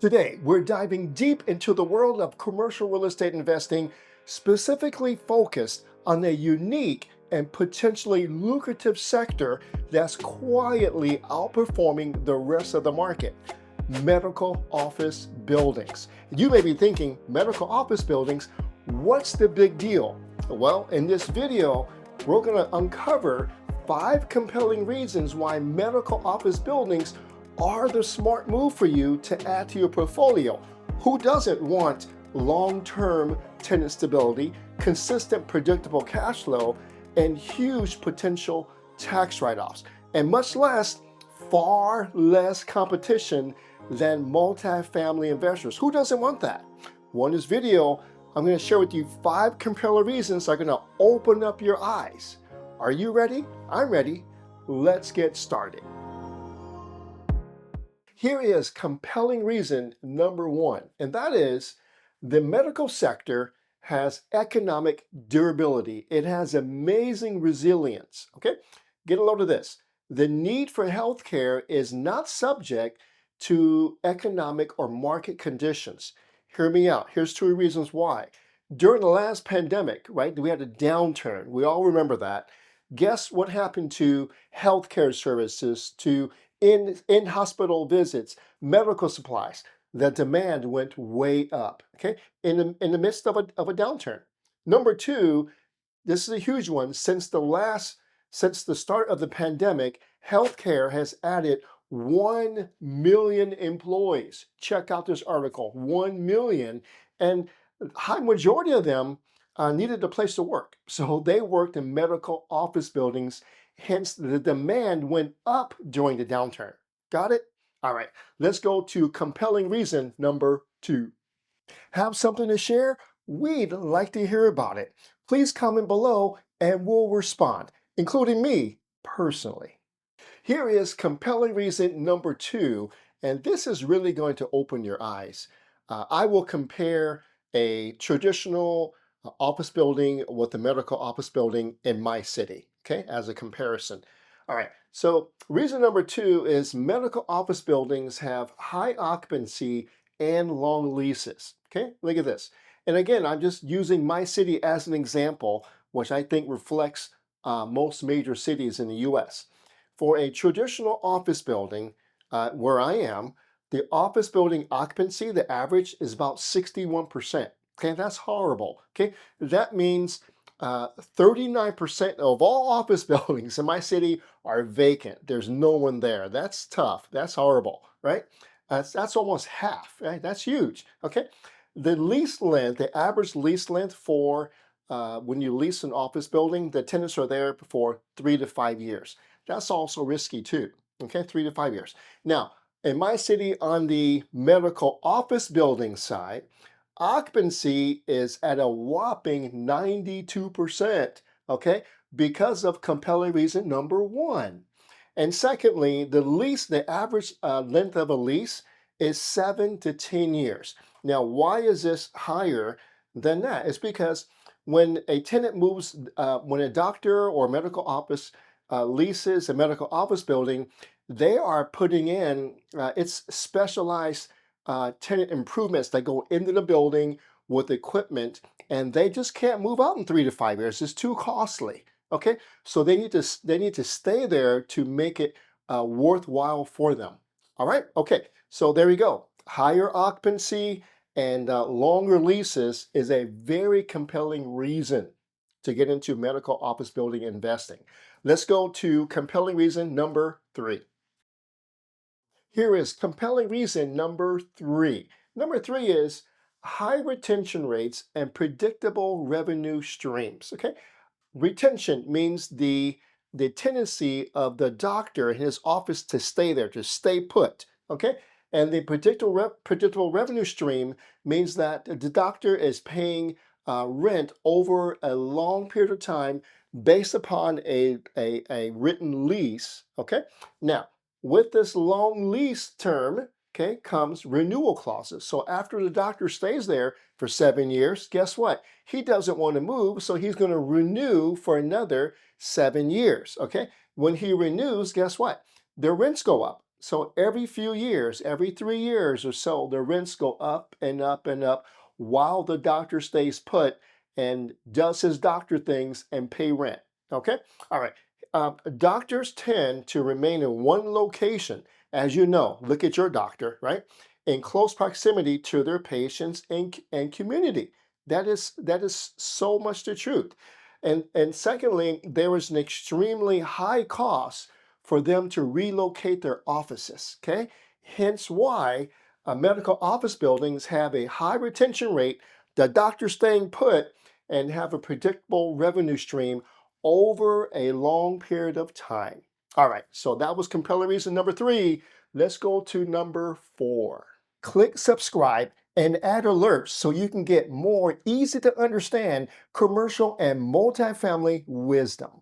Today, we're diving deep into the world of commercial real estate investing, specifically focused on a unique and potentially lucrative sector that's quietly outperforming the rest of the market: medical office buildings. You may be thinking, medical office buildings, what's the big deal? Well, in this video, we're going to uncover 5 compelling reasons why medical office buildings are the smart move for you to add to your portfolio. Who doesn't want long-term tenant stability, consistent predictable cash flow, and huge potential tax write-offs, and much less, far less competition than multifamily investors? Who doesn't want that? Well, in this video, I'm going to share with you 5 compelling reasons that are going to open up your eyes. Are you ready? I'm ready. Let's get started. Here is compelling reason number 1, and that is the medical sector has economic durability. It has amazing resilience. Okay, get a load of this. The need for healthcare is not subject to economic or market conditions. Hear me out. Here's 2 reasons why. During the last pandemic, right, we had a downturn. We all remember that. Guess what happened to healthcare services, to in-hospital visits, medical supplies? The demand went way up, okay, in the midst of a downturn. Number 2, this is a huge one. Since the start of the pandemic, healthcare has added 1 million employees. Check out this article, 1 million, and a high majority of them needed a place to work. So they worked in medical office buildings, hence the demand went up during the downturn. Got it? All right, let's go to compelling reason number 2. Have something to share? We'd like to hear about it. Please comment below and we'll respond, including me personally. Here is compelling reason number 2, and this is really going to open your eyes. I will compare a traditional office building with a medical office building in my city, okay, as a comparison. All right, so reason number 2 is medical office buildings have high occupancy and long leases. Okay, look at this. And again, I'm just using my city as an example, which I think reflects most major cities in the US. For a traditional office building, where I am, the office building occupancy, the average is about 61%. Okay, that's horrible. Okay, that means 39% of all office buildings in my city are vacant. There's no one there. That's tough. That's horrible, right? That's almost half, right? That's huge. Okay, the lease length, the average lease length for when you lease an office building, the tenants are there for 3 to 5 years. That's also risky too. Okay, 3 to 5 years. Now, in my city, on the medical office building side, occupancy is at a whopping 92%, okay, because of compelling reason number 1. And secondly, the average length of a lease is 7 to 10 years. Now, why is this higher than that? It's because when a tenant moves, when a doctor or medical office leases a medical office building, they are putting in, it's specialized tenant improvements that go into the building with equipment, and they just can't move out in 3 to 5 years. It's too costly. Okay, so they need to stay there to make it worthwhile for them. All right. Okay. So there you go. Higher occupancy and longer leases is a very compelling reason to get into medical office building investing. Let's go to compelling reason number 3. Here is compelling reason number 3. Number 3 is high retention rates and predictable revenue streams. Okay, retention means the tendency of the doctor in his office to stay there, to stay put. Okay, and the predictable revenue stream means that the doctor is paying rent over a long period of time based upon a written lease. Okay, now with this long lease term, okay, comes renewal clauses. So after the doctor stays there for 7 years, guess what? He doesn't want to move, so he's going to renew for another 7 years. Okay, when he renews, guess what? Their rents go up. So every few years, every 3 years or so, the rents go up and up and up while the doctor stays put and does his doctor things and pay rent. Okay? All right. Doctors tend to remain in one location, as you know, look at your doctor, right? In close proximity to their patients and community. That is so much the truth. And secondly, there is an extremely high cost for them to relocate their offices. Okay, hence why medical office buildings have a high retention rate, the doctor staying put, and have a predictable revenue stream over a long period of time. All right, so that was compelling reason number 3. Let's go to number 4. Click subscribe and add alerts so you can get more easy to understand commercial and multifamily wisdom.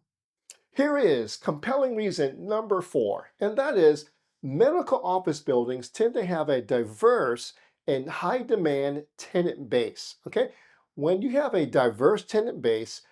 Here is compelling reason number 4, and that is medical office buildings tend to have a diverse and high demand tenant base. Okay, when you have a diverse tenant base,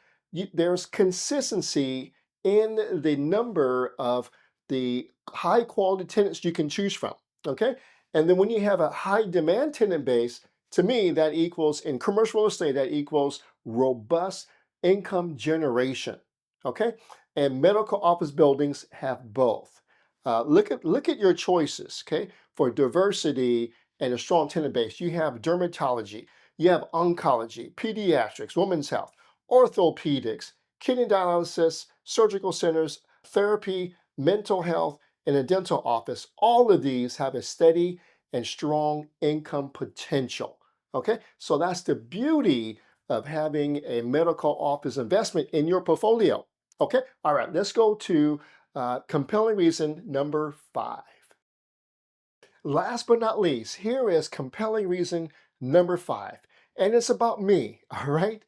there's consistency in the number of the high quality tenants you can choose from. Okay, and then when you have a high demand tenant base, to me, that equals in commercial real estate, that equals robust income generation. Okay, and medical office buildings have both. Look at your choices, okay? For diversity and a strong tenant base, you have dermatology, you have oncology, pediatrics, women's health, orthopedics, kidney dialysis, surgical centers, therapy, mental health, and a dental office. All of these have a steady and strong income potential. Okay, so that's the beauty of having a medical office investment in your portfolio. Okay, all right, let's go to compelling reason number 5. Last but not least, here is compelling reason number 5, and it's about me, all right?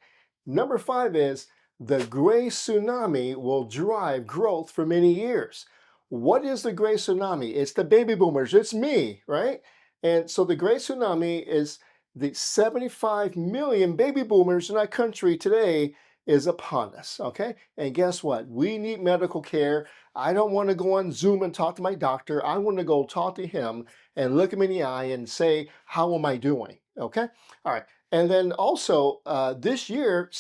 Number 5 is the gray tsunami will drive growth for many years. What is the gray tsunami? It's the baby boomers, it's me, right? And so the gray tsunami is the 75 million baby boomers in our country today is upon us, okay? And guess what? We need medical care. I don't want to go on Zoom and talk to my doctor. I want to go talk to him and look him in the eye and say, how am I doing? Okay. All right. And then also this year,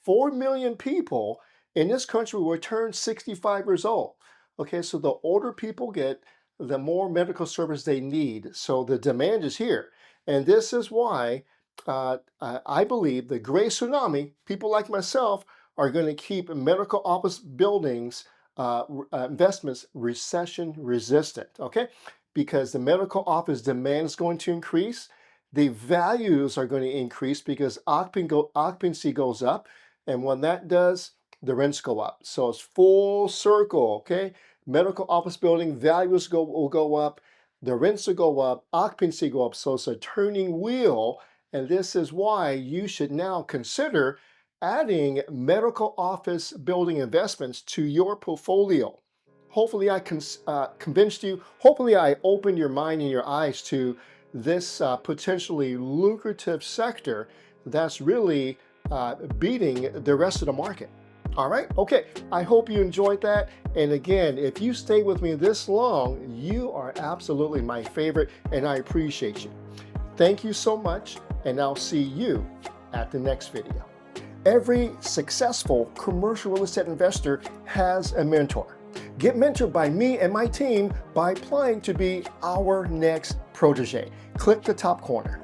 4 million people in this country will turn 65 years old. Okay. So the older people get, the more medical service they need. So the demand is here. And this is why I believe the gray tsunami, people like myself, are going to keep medical office buildings investments recession resistant. Okay, because the medical office demand is going to increase, the values are going to increase because occupancy goes up, and when that does, the rents go up. So it's full circle. Okay, medical office building values will go up, the rents will go up, occupancy go up. So it's a turning wheel, and this is why you should now consider adding medical office building investments to your portfolio. Hopefully I convinced you. Hopefully I opened your mind and your eyes to this potentially lucrative sector that's really beating the rest of the market. All right, okay, I hope you enjoyed that. And again, if you stay with me this long, you are absolutely my favorite, and I appreciate you. Thank you so much, and I'll see you at the next video. Every successful commercial real estate investor has a mentor. Get mentored by me and my team by applying to be our next protege. Click the top corner.